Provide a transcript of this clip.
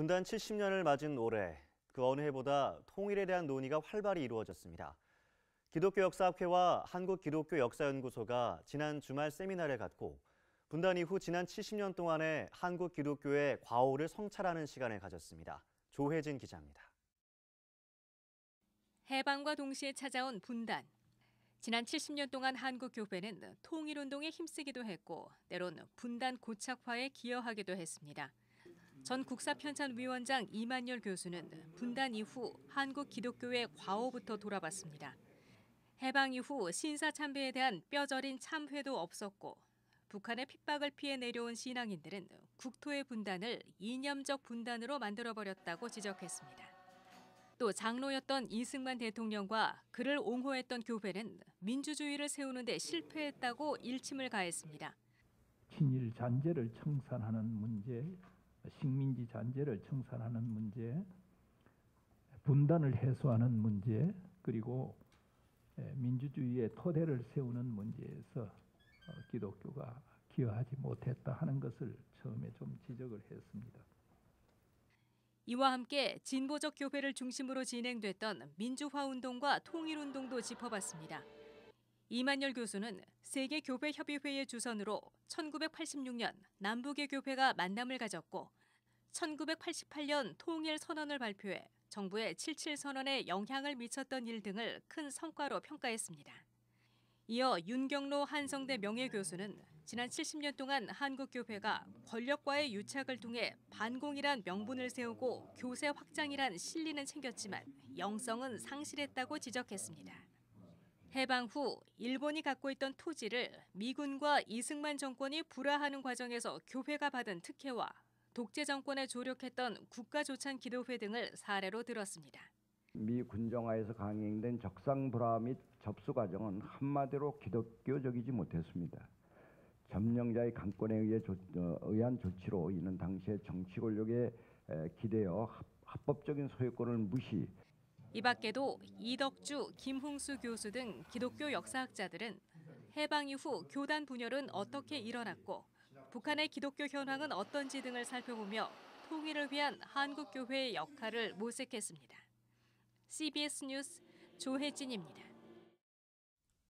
분단 70년을 맞은 올해, 그 어느 해보다 통일에 대한 논의가 활발히 이루어졌습니다. 기독교역사학회와 한국기독교역사연구소가 지난 주말 세미나를 갖고 분단 이후 지난 70년 동안의 한국 기독교의 과오를 성찰하는 시간을 가졌습니다. 조혜진 기자입니다. 해방과 동시에 찾아온 분단. 지난 70년 동안 한국교회는 통일운동에 힘쓰기도 했고 때론 분단 고착화에 기여하기도 했습니다. 전 국사편찬위원장 이만열 교수는 분단 이후 한국 기독교의 과오부터 돌아봤습니다. 해방 이후 신사참배에 대한 뼈저린 참회도 없었고 북한의 핍박을 피해 내려온 신앙인들은 국토의 분단을 이념적 분단으로 만들어버렸다고 지적했습니다. 또 장로였던 이승만 대통령과 그를 옹호했던 교회는 민주주의를 세우는 데 실패했다고 일침을 가했습니다. 친일 잔재를 청산하는 문제, 식민지 잔재를 청산하는 문제, 분단을 해소하는 문제, 그리고 민주주의의 토대를 세우는 문제에서 기독교가 기여하지 못했다 하는 것을 처음에 좀 지적을 했습니다. 이와 함께 진보적 교회를 중심으로 진행됐던 민주화운동과 통일운동도 짚어봤습니다. 이만열 교수는 세계교회협의회의 주선으로 1986년 남북의 교회가 만남을 가졌고 1988년 통일선언을 발표해 정부의 77선언에 영향을 미쳤던 일 등을 큰 성과로 평가했습니다. 이어 윤경로 한성대 명예교수는 지난 70년 동안 한국교회가 권력과의 유착을 통해 반공이란 명분을 세우고 교세 확장이란 실리는 챙겼지만 영성은 상실했다고 지적했습니다. 해방 후 일본이 갖고 있던 토지를 미군과 이승만 정권이 불화하는 과정에서 교회가 받은 특혜와 독재 정권에 조력했던 국가조찬기도회 등을 사례로 들었습니다. 미 군정화에서 강행된 적상불화 및 접수 과정은 한마디로 기독교적이지 못했습니다. 점령자의 강권에 의한 조치로 이는 당시의 정치 권력에 기대어 합법적인 소유권을 무시. 이 밖에도 이덕주, 김홍수 교수 등 기독교 역사학자들은 해방 이후 교단 분열은 어떻게 일어났고 북한의 기독교 현황은 어떤지 등을 살펴보며 통일을 위한 한국교회의 역할을 모색했습니다. CBS 뉴스 조혜진입니다.